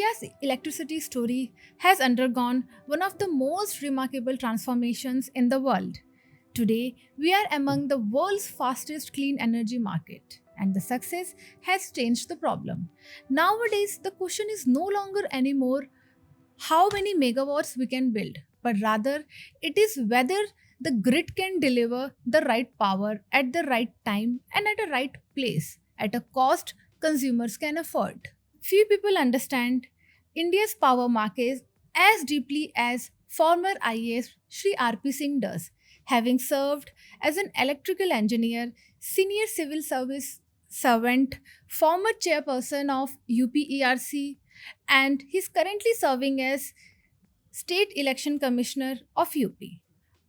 India's electricity story has undergone one of the most remarkable transformations in the world. Today, we are among the world's fastest clean energy market, and the success has changed the problem. Nowadays, the question is no longer anymore how many megawatts we can build, but rather it is whether the grid can deliver the right power at the right time and at a right place at a cost consumers can afford. Few people understand India's power market as deeply as former IAS Sri RP Singh does, having served as an electrical engineer, senior civil service servant, former chairperson of UPERC, and he's currently serving as State Election Commissioner of UP.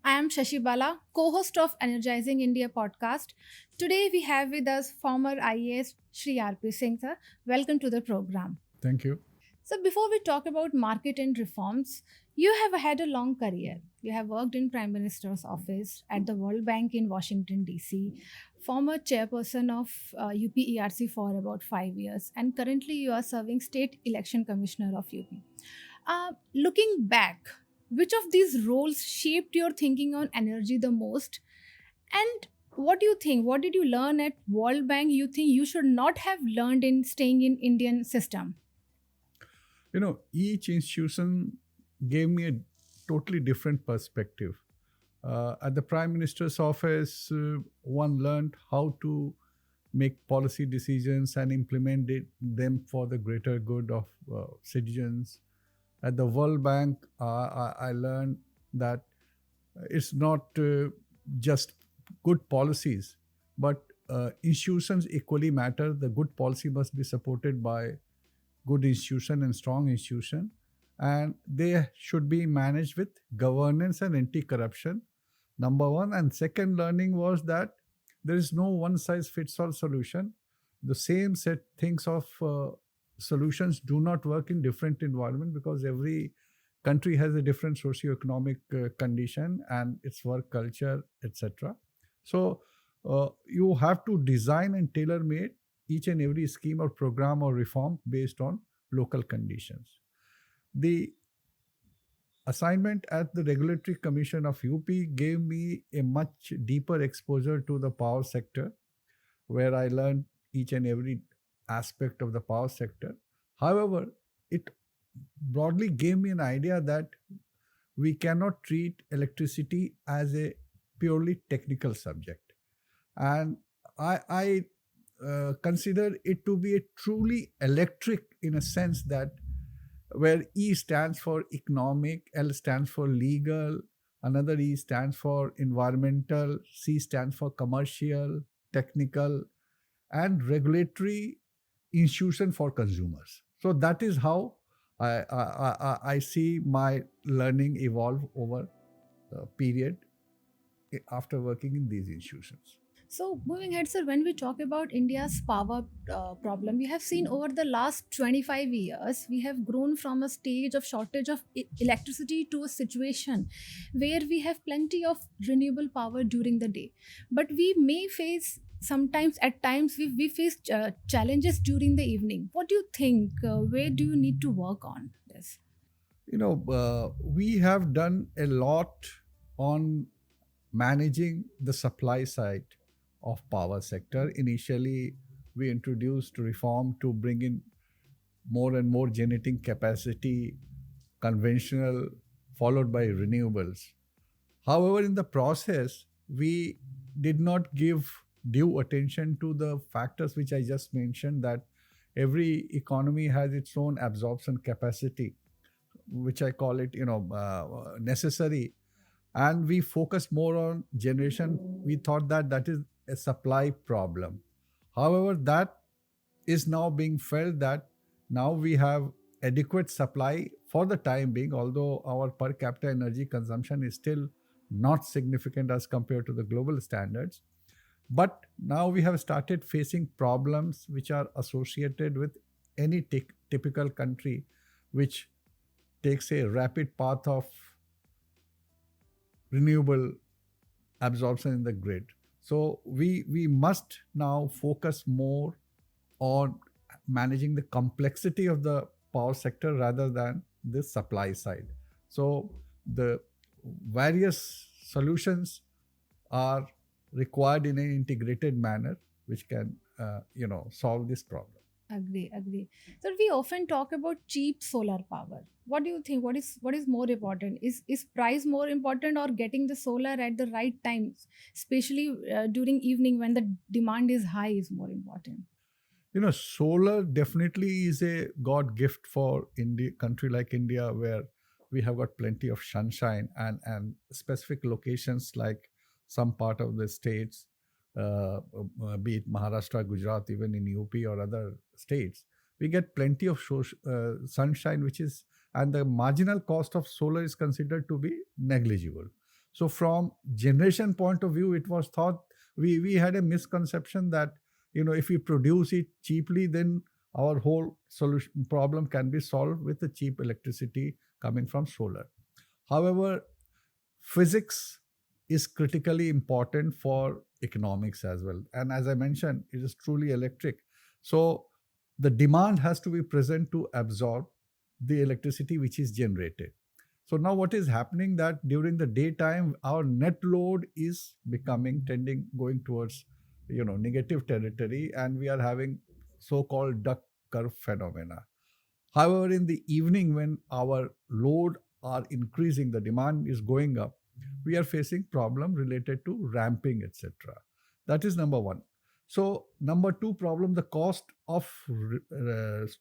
I am Shashi Bala, co-host of Energizing India podcast. Today we have with us former IAS Sri RP Singh sir. Welcome to the program. Thank you. So before we talk about market and reforms, you have had a long career. You have worked in Prime Minister's office at the World Bank in Washington DC, former chairperson of UPERC for about 5 years, and currently you are serving State Election Commissioner of UP. Looking back, which of these roles shaped your thinking on energy the most? And what do you think? What did you learn at World Bank you think you should not have learned in staying in Indian system? Each institution gave me a totally different perspective. At the Prime Minister's office, one learned how to make policy decisions and implement them for the greater good of citizens. At the World Bank, I learned that it's not just good policies, but institutions equally matter. The good policy must be supported by good institution and strong institution, and they should be managed with governance and anti-corruption, number one. And second learning was that there is no one size fits all solution. The same set things of solutions do not work in different environment, because every country has a different socio-economic condition and its work culture, etc. So you have to design and tailor made each and every scheme or program or reform based on local conditions. The assignment at the Regulatory Commission of UP gave me a much deeper exposure to the power sector, where I learned each and every aspect of the power sector. However, it broadly gave me an idea that we cannot treat electricity as a purely technical subject. And I consider it to be a truly electric, in a sense that where E stands for economic, L stands for legal, another E stands for environmental, C stands for commercial, technical, and regulatory institution for consumers. So that is how I see my learning evolve over the period after working in these institutions. So, moving ahead, sir, when we talk about India's power problem, we have seen over the last 25 years, we have grown from a stage of shortage of electricity to a situation where we have plenty of renewable power during the day. But we may face sometimes, at times, we face challenges during the evening. What do you think? Where do you need to work on this? We have done a lot on managing the supply side of power sector. Initially, we introduced reform to bring in more and more generating capacity, conventional, followed by renewables. However, in the process, we did not give due attention to the factors which I just mentioned, that every economy has its own absorption capacity, which I call it, necessary. And we focused more on generation. We thought that that is a supply problem. However, that is now being felt that now we have adequate supply for the time being, although our per capita energy consumption is still not significant as compared to the global standards. But now we have started facing problems which are associated with any typical country which takes a rapid path of renewable absorption in the grid. So we must now focus more on managing the complexity of the power sector rather than the supply side. So the various solutions are required in an integrated manner, which can solve this problem. Agree, agree. So we often talk about cheap solar power. What do you think? What is more important? Is price more important, or getting the solar at the right times, especially during evening when the demand is high, is more important? Solar definitely is a god gift for India, country like India, where we have got plenty of sunshine, and specific locations like some part of the states, be it Maharashtra, Gujarat, even in UP or other states, we get plenty of sunshine, which is, and the marginal cost of solar is considered to be negligible. So from generation point of view, it was thought, we had a misconception that if we produce it cheaply, then our whole solution problem can be solved with the cheap electricity coming from solar. However, physics is critically important for economics as well, and as I mentioned, it is truly electric. So the demand has to be present to absorb the electricity which is generated. So now what is happening, that during the daytime our net load is going towards negative territory, and we are having so-called duck curve phenomena. However, in the evening, when our load are increasing, the demand is going up, we are facing problem related to ramping, etc. That is number one. So number two problem, the cost of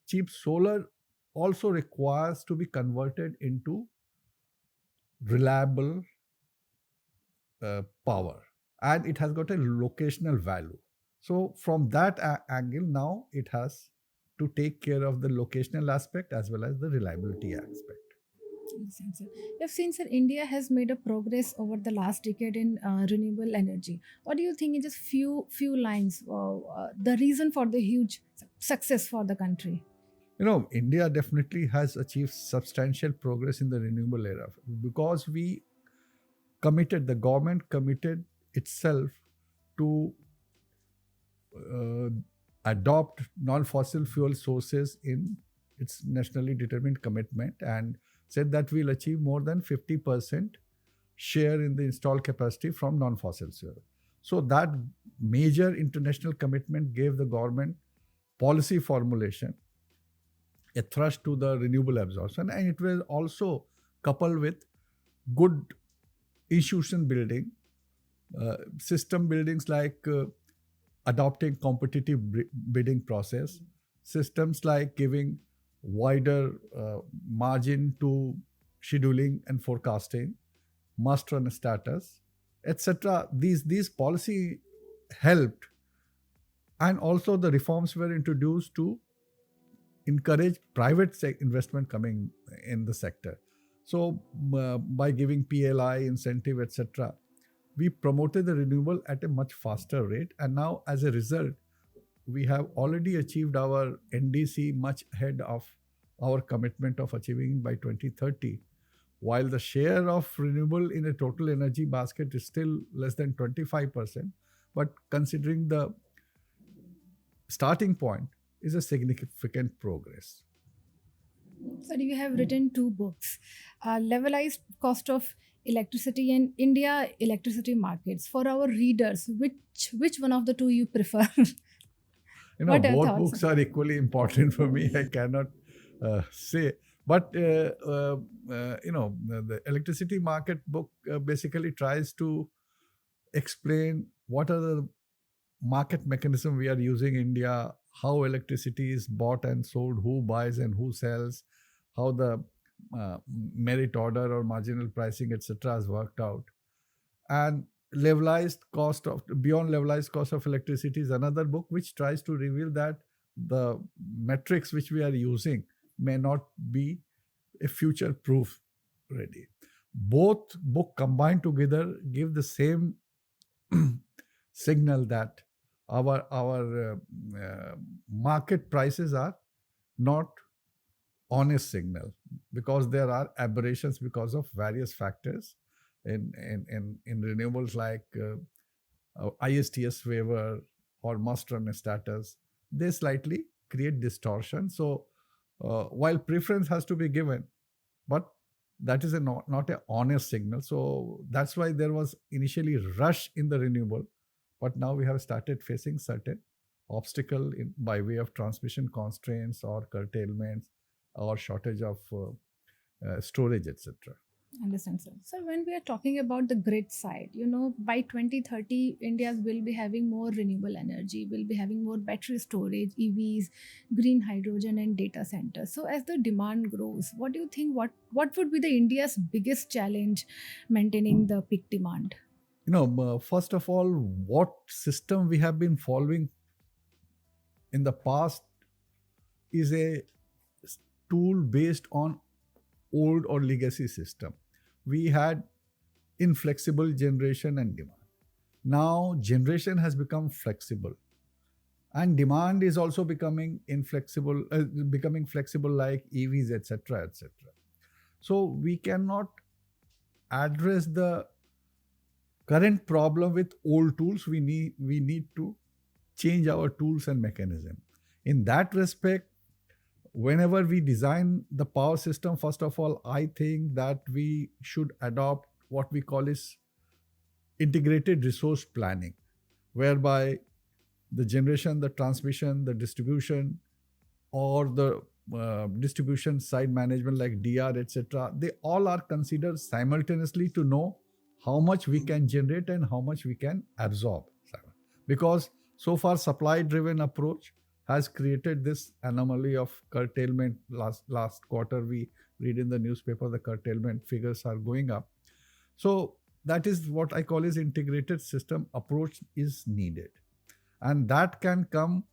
cheap solar also requires to be converted into reliable power, and it has got a locational value. So from that angle, now it has to take care of the locational aspect as well as the reliability aspect. Listen, sir. You've seen, sir, India has made a progress over the last decade in renewable energy. What do you think in just few lines? The reason for the huge success for the country? India definitely has achieved substantial progress in the renewable era because the government committed itself to adopt non-fossil fuel sources in its nationally determined commitment, and said that we'll achieve more than 50% share in the installed capacity from non-fossil fuel. So that major international commitment gave the government policy formulation, a thrust to the renewable absorption, and it was also coupled with good institution building, system buildings like adopting competitive bidding process, systems like giving wider margin to scheduling and forecasting, must run status, etc. These policy helped, and also the reforms were introduced to encourage private investment coming in the sector. So by giving PLI incentive, etc., we promoted the renewable at a much faster rate, and now as a result, we have already achieved our NDC much ahead of our commitment of achieving by 2030. While the share of renewable in a total energy basket is still less than 25%, but considering the starting point is a significant progress. Sir, you have written two books, Levelized Cost of Electricity and India Electricity Markets. For our readers, which one of the two you prefer? What are your Both thoughts? books are equally important for me. I cannot say. But, the electricity market book basically tries to explain what are the market mechanism we are using in India, how electricity is bought and sold, who buys and who sells, how the merit order or marginal pricing, etc., has worked out. And beyond levelized cost of electricity is another book which tries to reveal that the metrics which we are using may not be a future proof ready. Both book combined together give the same signal that our market prices are not honest signal, because there are aberrations because of various factors in renewables like ISTS waiver or must run status. They slightly create distortion. So While preference has to be given, but that is not a honest signal. So that's why there was initially rush in the renewable, but now we have started facing certain obstacle by way of transmission constraints or curtailments or shortage of storage, etc. Understand, sir. So when we are talking about the grid side, you know, by 2030, India will be having more renewable energy, will be having more battery storage, EVs, green hydrogen, and data centers. So as the demand grows, what do you think? What would be the India's biggest challenge maintaining the peak demand? First of all, what system we have been following in the past is a tool based on old or legacy system. We had inflexible generation and demand. Now generation has become flexible, and demand is also becoming inflexible, becoming flexible like EVs, etc., etc. So we cannot address the current problem with old tools. We need to change our tools and mechanism. In that respect, whenever we design the power system, first of all, I think that we should adopt what we call is integrated resource planning, whereby the generation, the transmission, the distribution, or the distribution side management like DR, etc., they all are considered simultaneously to know how much we can generate and how much we can absorb. Because so far, supply driven approach has created this anomaly of curtailment. Last quarter, we read in the newspaper the curtailment figures are going up. So that is what I call is integrated system approach is needed. And that can come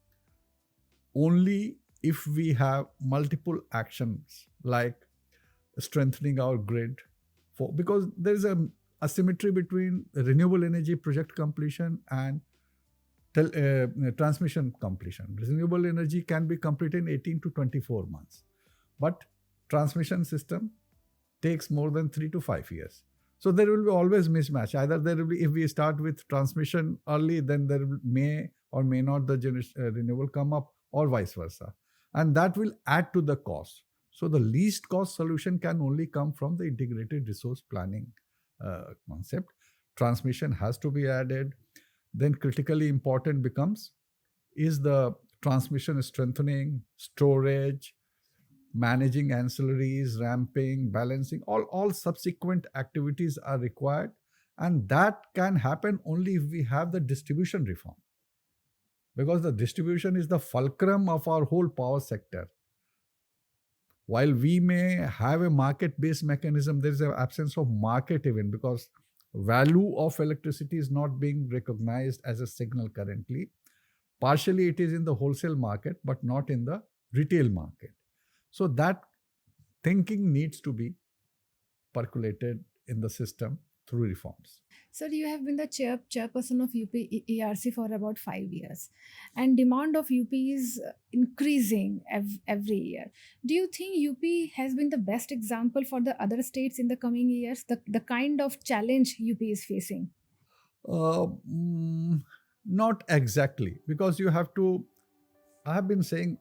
only if we have multiple actions like strengthening our grid, because there is a asymmetry between renewable energy project completion and transmission completion. Renewable energy can be completed in 18 to 24 months, but transmission system takes more than 3 to 5 years. So there will be always mismatch. Either there will be, if we start with transmission early, then there may or may not the renewable come up, or vice versa. And that will add to the cost. So the least cost solution can only come from the integrated resource planning concept. Transmission has to be added. Then critically important becomes is the transmission strengthening, storage, managing ancillaries, ramping, balancing, all subsequent activities are required. And that can happen only if we have the distribution reform. Because the distribution is the fulcrum of our whole power sector. While we may have a market-based mechanism, there is an absence of market even, because value of electricity is not being recognized as a signal currently. Partially it is in the wholesale market, but not in the retail market. So that thinking needs to be percolated in the system through reforms. Sir, you have been the chairperson of UP ERC for about 5 years, and demand of UP is increasing every year. Do you think UP has been the best example for the other states in the coming years? The kind of challenge UP is facing. Uh, mm, Not exactly, because you have to. I have been saying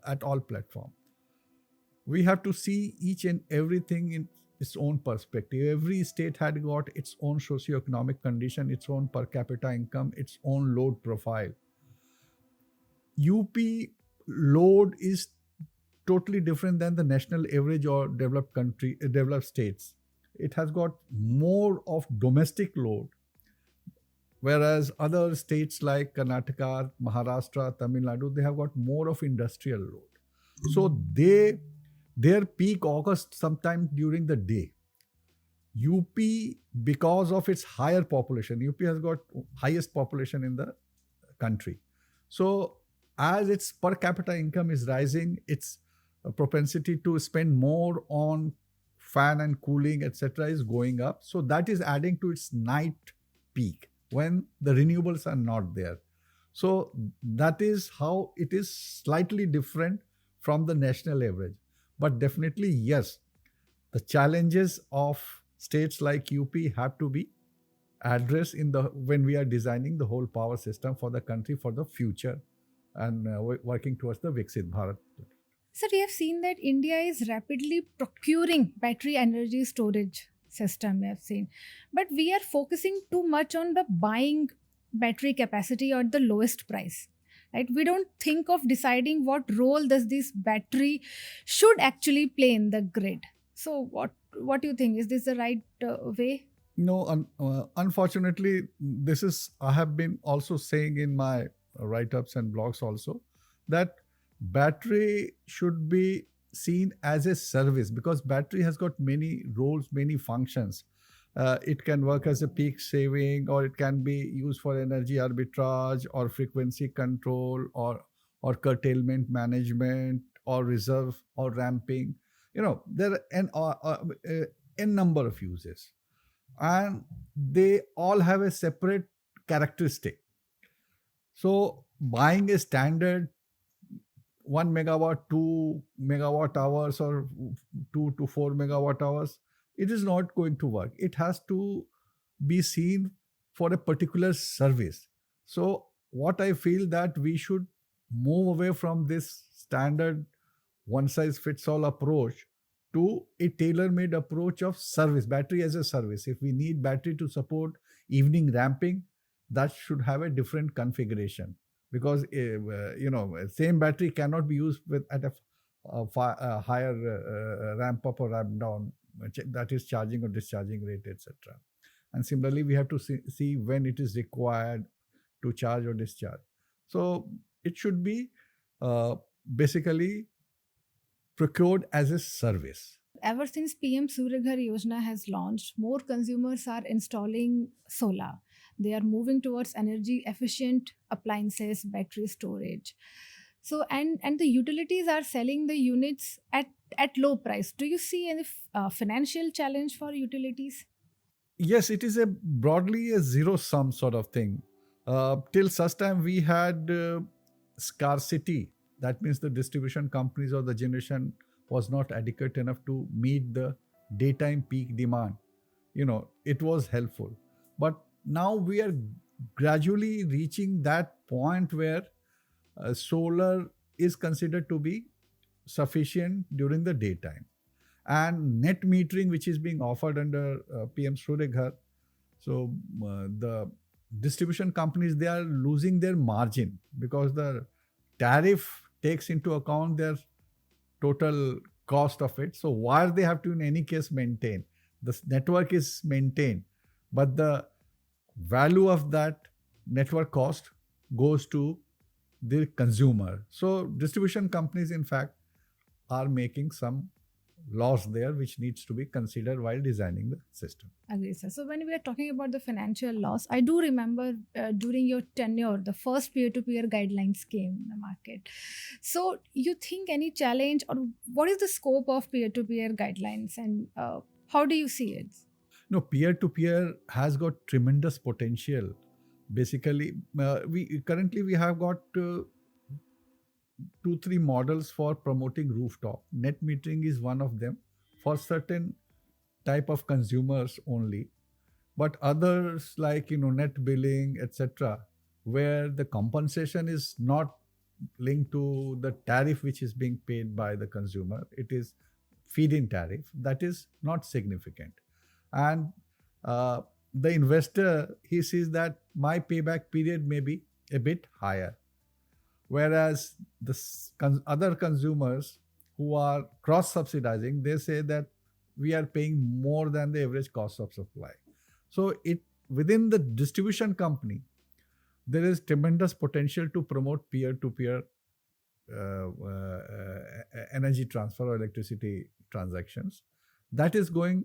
at all platforms, we have to see each and everything in its own perspective. Every state had got its own socioeconomic condition, its own per capita income, its own load profile. UP load is totally different than the national average or developed states. It has got more of domestic load, whereas other states like Karnataka, Maharashtra, Tamil Nadu, they have got more of industrial load. So their peak occurs sometime during the day. UP, because of its higher population, UP has got highest population in the country. So as its per capita income is rising, its propensity to spend more on fan and cooling, etc., is going up. So that is adding to its night peak when the renewables are not there. So that is how it is slightly different from the national average. But definitely, yes, the challenges of states like UP have to be addressed when we are designing the whole power system for the country for the future and working towards the Viksit Bharat. So we have seen that India is rapidly procuring battery energy storage system. We have seen, but we are focusing too much on the buying battery capacity at the lowest price. Right? We don't think of deciding what role does this battery should actually play in the grid. So what do you think? Is this the right way? No, unfortunately, this is, I have been also saying in my write ups and blogs also, that battery should be seen as a service, because battery has got many roles, many functions. It can work as a peak saving, or it can be used for energy arbitrage, or frequency control, or curtailment management, or reserve, or ramping. There are n number of uses, and they all have a separate characteristic. So buying a standard 1 megawatt, 2 megawatt hours, or 2 to 4 megawatt hours, it is not going to work. It has to be seen for a particular service. So what I feel, that we should move away from this standard one size fits all approach to a tailor made approach of service, battery as a service. If we need battery to support evening ramping, that should have a different configuration, because same battery cannot be used with at a higher ramp up or ramp down, that is charging or discharging rate, etc. And similarly, we have to see when it is required to charge or discharge. So it should be basically procured as a service. Ever since PM Surya Ghar Yojana has launched, more consumers are installing solar. They are moving towards energy efficient appliances, battery storage. So and the utilities are selling the units at low price. Do you see any financial challenge for utilities? Yes, it is a broadly a zero sum sort of thing. Till such time we had scarcity. That means the distribution companies or the generation was not adequate enough to meet the daytime peak demand. It was helpful. But now we are gradually reaching that point where solar is considered to be sufficient during the daytime. And net metering, which is being offered under PM Surya Ghar, so the distribution companies, they are losing their margin, because the tariff takes into account their total cost of it. So why they have to in any case maintain? The network is maintained, but the value of that network cost goes to the consumer. So distribution companies, in fact, are making some loss there, which needs to be considered while designing the system. Agree, sir. So when we are talking about the financial loss, I do remember during your tenure, the first peer-to-peer guidelines came in the market. So you think any challenge, or what is the scope of peer-to-peer guidelines, and how do you see it? No, peer-to-peer has got tremendous potential. Basically, we have got 2-3 models for promoting rooftop. Net metering is one of them for certain type of consumers only, but others like net billing, etc., where the compensation is not linked to the tariff which is being paid by the consumer. It is feed-in tariff that is not significant, and the investor, he sees that my payback period may be a bit higher. Whereas the other consumers who are cross subsidizing, they say that we are paying more than the average cost of supply. So within the distribution company, there is tremendous potential to promote peer-to-peer energy transfer or electricity transactions. That is going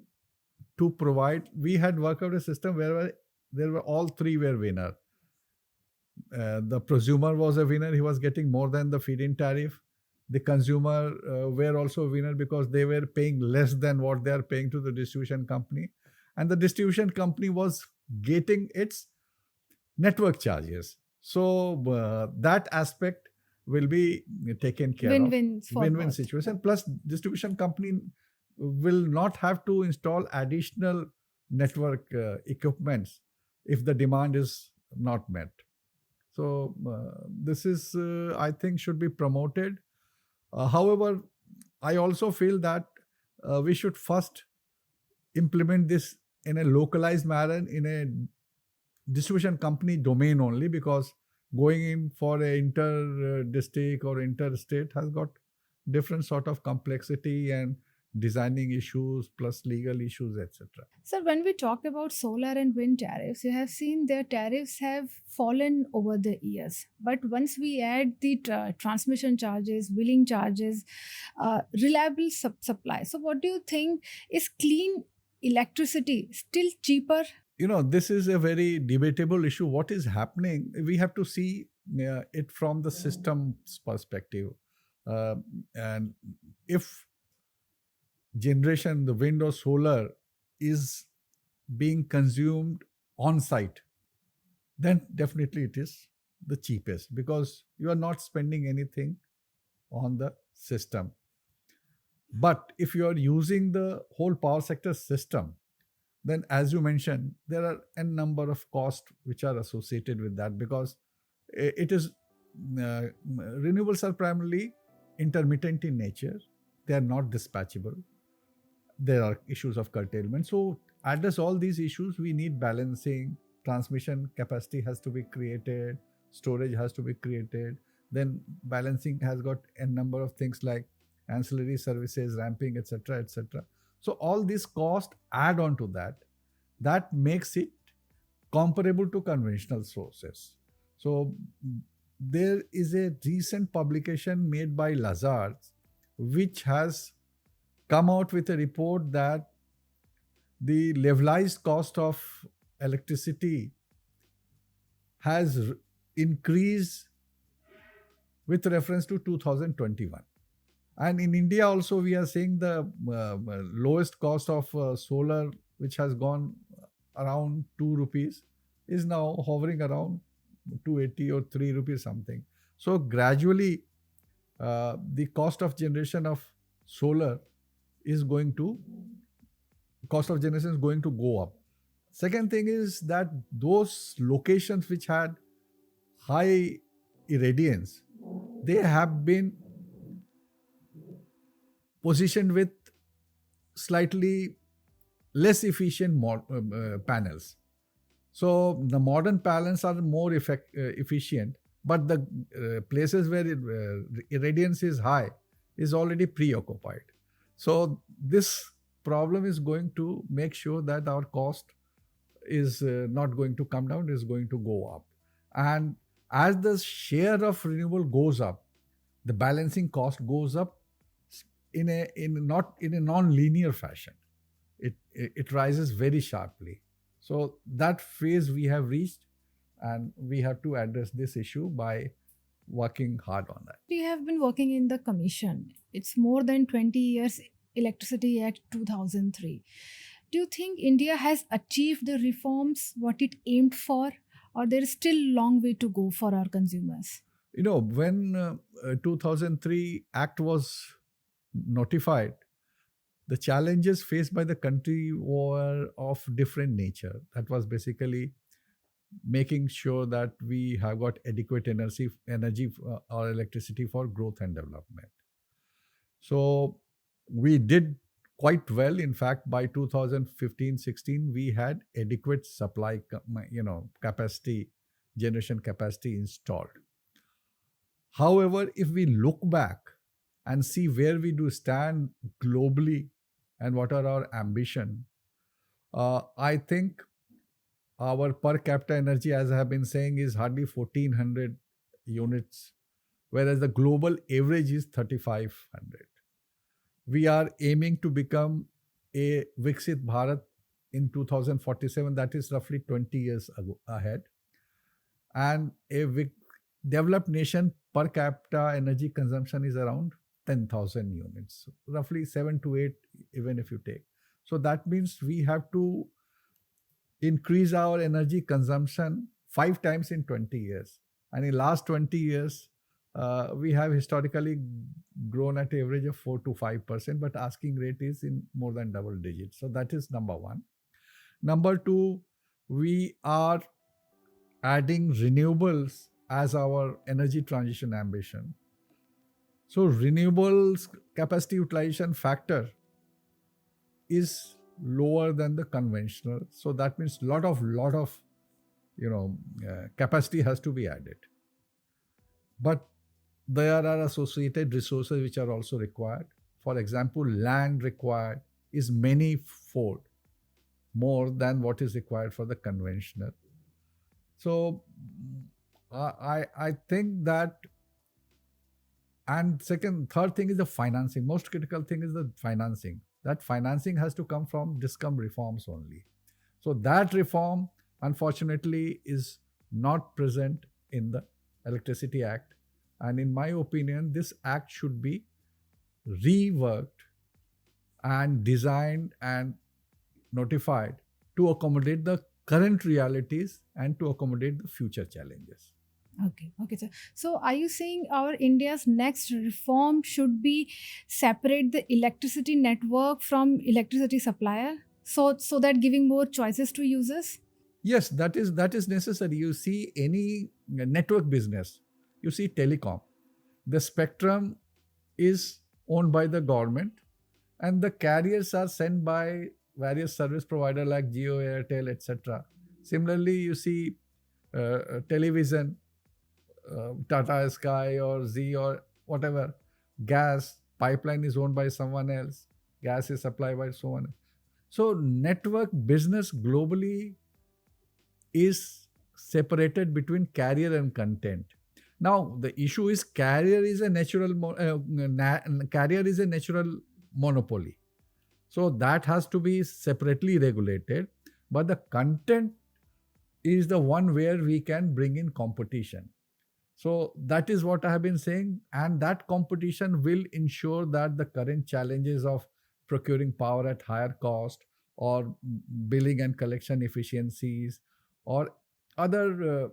to provide. We had worked out a system where there were all three were winner. The prosumer was a winner. He was getting more than the feed-in tariff. The consumer were also a winner because they were paying less than what they are paying to the distribution company. And the distribution company was getting its network charges. So that aspect will be taken care of. Win-win situation. Plus, distribution company will not have to install additional network equipments if the demand is not met. So this is, I think, should be promoted. However, I also feel that we should first implement this in a localized manner in a distribution company domain only, because going in for a inter district or interstate has got different sort of complexity and designing issues plus legal issues, etc. So, when we talk about solar and wind tariffs, you have seen their tariffs have fallen over the years. But once we add the transmission charges, billing charges, reliable supply. So, what do you think, is clean electricity still cheaper? This is a very debatable issue. What is happening, we have to see it from the system's perspective. uh, and if generation, the wind or solar, is being consumed on site, then definitely it is the cheapest, because you are not spending anything on the system. But if you are using the whole power sector system, then as you mentioned, there are a number of costs which are associated with that, because it is renewables are primarily intermittent in nature. They are not dispatchable. There are issues of curtailment. So address all these issues, we need balancing. Transmission capacity has to be created, storage has to be created. Then balancing has got a number of things like ancillary services, ramping, etc., etc. So all these costs add on to that. That makes it comparable to conventional sources. So there is a recent publication made by Lazard, which has come out with a report that the levelized cost of electricity has increased with reference to 2021. And in India also, we are seeing the lowest cost of solar, which has gone around 2 rupees, is now hovering around 280 or 3 rupees something. So gradually, the cost of generation of solar is going to cost of generation is going to go up. Second thing is that those locations which had high irradiance, they have been positioned with slightly less efficient panels. So the modern panels are more efficient, but the places where irradiance is high is already preoccupied. So this problem is going to make sure that our cost is not going to come down, is going to go up. And as the share of renewable goes up, the balancing cost goes up in a non-linear fashion. It rises very sharply. So that phase we have reached, and we have to address this issue by working hard on that. We have been working in the commission. It's more than 20 years, Electricity Act 2003. Do you think India has achieved the reforms what it aimed for, or there is still a long way to go for our consumers? When 2003 Act was notified, the challenges faced by the country were of different nature. That was basically making sure that we have got adequate energy or electricity for growth and development. So we did quite well. In fact, by 2015-16, we had adequate supply, capacity, generation capacity installed. However, if we look back and see where we do stand globally and what are our ambition, I think our per capita energy, as I have been saying, is hardly 1400 units, whereas the global average is 3500. We are aiming to become a Viksit Bharat in 2047, that is roughly 20 years ahead. And a developed nation per capita energy consumption is around 10,000 units, roughly 7 to 8, even if you take. So that means we have to increase our energy consumption 5 times in 20 years. And in last 20 years, we have historically grown at an average of 4 to 5%, but asking rate is in more than double digits. So that is number one. Number two, we are adding renewables as our energy transition ambition. So renewables capacity utilization factor is lower than the conventional. So that means lot of capacity has to be added. But there are associated resources which are also required. For example, land required is many fold more than what is required for the conventional. So I think that, and third thing is the financing. Most critical thing is the financing. That financing has to come from discom reforms only. So that reform, unfortunately, is not present in the Electricity Act. And in my opinion, this act should be reworked and designed and notified to accommodate the current realities and to accommodate the future challenges. Okay, sir. So, are you saying our India's next reform should be separate the electricity network from electricity supplier, so that giving more choices to users? Yes, that is necessary. You see any network business, you see telecom. The spectrum is owned by the government, and the carriers are sent by various service provider like Jio, Airtel, etc. Similarly, you see television, Tata Sky or Z or whatever, gas pipeline is owned by someone else, gas is supplied by someone else. So network business globally is separated between carrier and content. Now the issue is carrier is a natural monopoly, so that has to be separately regulated. But the content is the one where we can bring in competition. So that is what I have been saying, and that competition will ensure that the current challenges of procuring power at higher cost, or billing and collection efficiencies, or other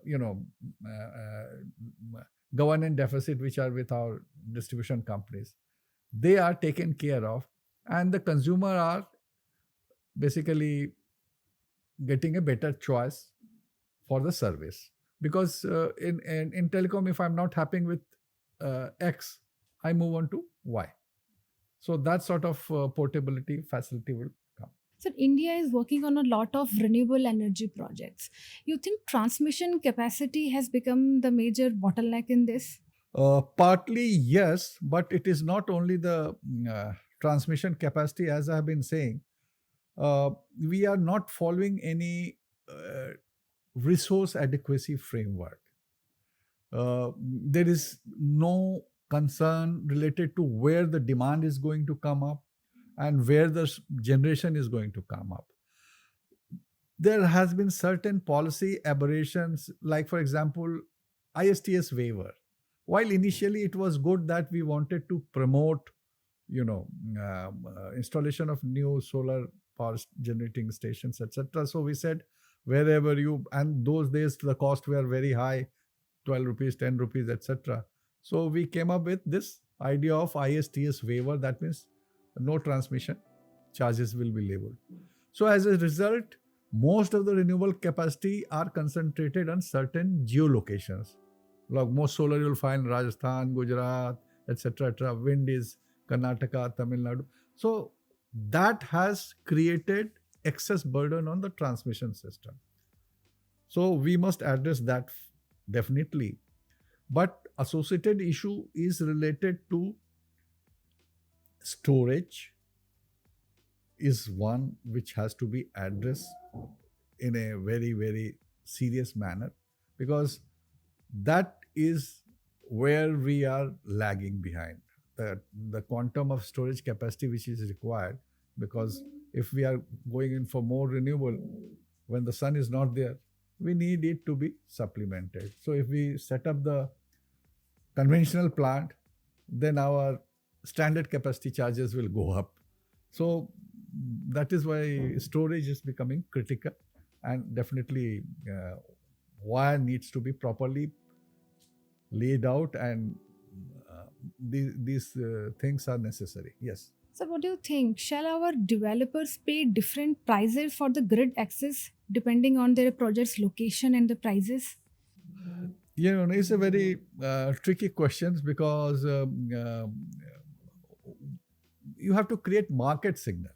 governance deficit which are with our distribution companies, they are taken care of, and the consumer are basically getting a better choice for the service. Because in telecom, if I'm not happy with X, I move on to Y. So that sort of portability facility will come. So, India is working on a lot of renewable energy projects. You think transmission capacity has become the major bottleneck in this? Partly yes, but it is not only the transmission capacity. As I have been saying, we are not following any resource adequacy framework. There is no concern related to where the demand is going to come up and where the generation is going to come up. There has been certain policy aberrations, like for example, ISTS waiver. While initially it was good that we wanted to promote, installation of new solar power generating stations, etc. So we said wherever you, and those days the cost were very high, 12 rupees, 10 rupees, etc. So we came up with this idea of ISTS waiver. That means no transmission charges will be levied. So as a result, most of the renewable capacity are concentrated on certain geolocations. Like most solar you'll find Rajasthan, Gujarat, etc. Wind is Karnataka, Tamil Nadu. So that has created excess burden on the transmission system. So we must address that definitely. But associated issue is related to storage, is one which has to be addressed in a very, very serious manner, because that is where we are lagging behind. The quantum of storage capacity which is required, because if we are going in for more renewable, when the sun is not there, we need it to be supplemented. So if we set up the conventional plant, then our standard capacity charges will go up. So that is why storage is becoming critical, and definitely wire needs to be properly laid out, and these things are necessary. Yes. So, what do you think? Shall our developers pay different prices for the grid access depending on their project's location and the prices? It's a very tricky question because you have to create market signal.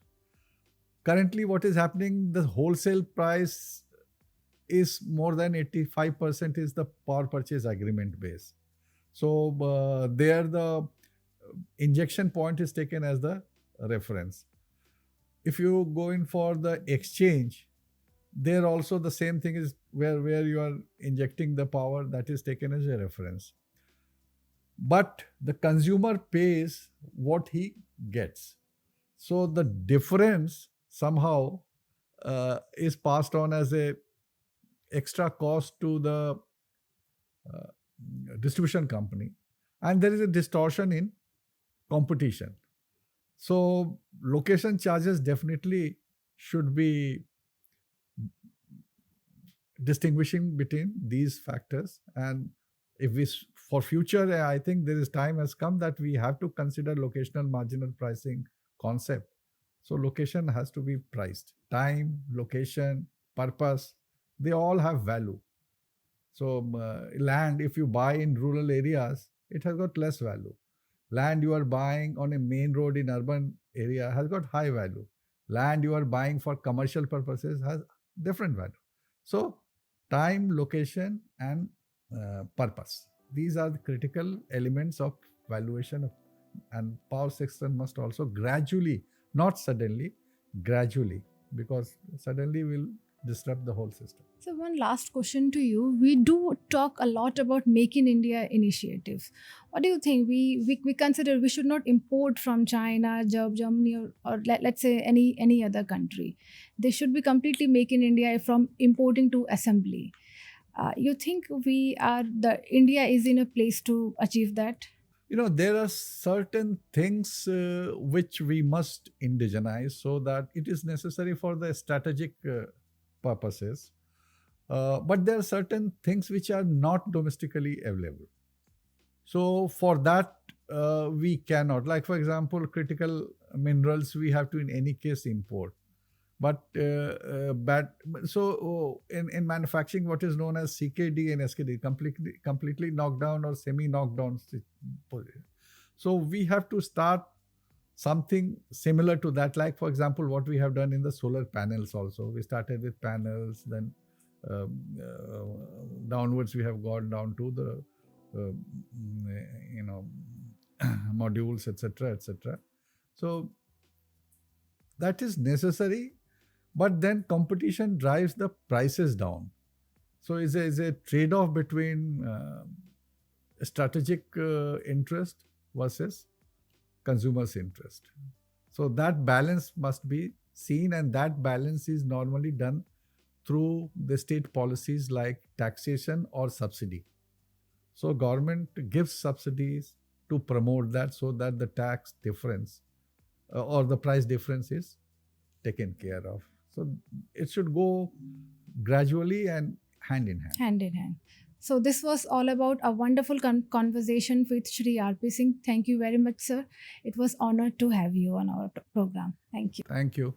Currently, what is happening, the wholesale price is more than 85% is the power purchase agreement base. So there the injection point is taken as the reference. If you go in for the exchange, there also the same thing is where you are injecting the power, that is taken as a reference. But the consumer pays what he gets. So the difference somehow is passed on as a extra cost to the uh, distribution company, and there is a distortion in competition. So location charges definitely should be distinguishing between these factors. And if we for future, I think there is time has come that we have to consider locational marginal pricing concept. So location has to be priced. Time, location, purpose, they all have value. So land, if you buy in rural areas, it has got less value. Land you are buying on a main road in urban area has got high value. Land you are buying for commercial purposes has different value. So time, location, and purpose, these are the critical elements of valuation of, and power sector must also gradually, not suddenly, gradually, because suddenly will disrupt the whole system. So, one last question to you. We do talk a lot about Make in India initiatives. What do you think? We consider we should not import from China, Germany, or let's say any other country. They should be completely Make in India from importing to assembly. You think India is in a place to achieve that? There are certain things which we must indigenize, so that it is necessary for the strategic purposes. But there are certain things which are not domestically available. So for that, we cannot. Like for example, critical minerals we have to in any case import. But in manufacturing, what is known as CKD and SKD, completely knocked down or semi knocked down. So we have to start something similar to that. Like for example, what we have done in the solar panels also. We started with panels, then downwards we have gone down to the modules, etc., etc. So that is necessary, but then competition drives the prices down. So is a trade-off between strategic interest versus consumers' interest. So that balance must be seen, and that balance is normally done through the state policies like taxation or subsidy. So government gives subsidies to promote that, so that the tax difference or the price difference is taken care of. So it should go gradually and hand in hand. Hand in hand. So this was all about a wonderful conversation with Shri R.P. Singh. Thank you very much, sir. It was honored to have you on our program. Thank you. Thank you.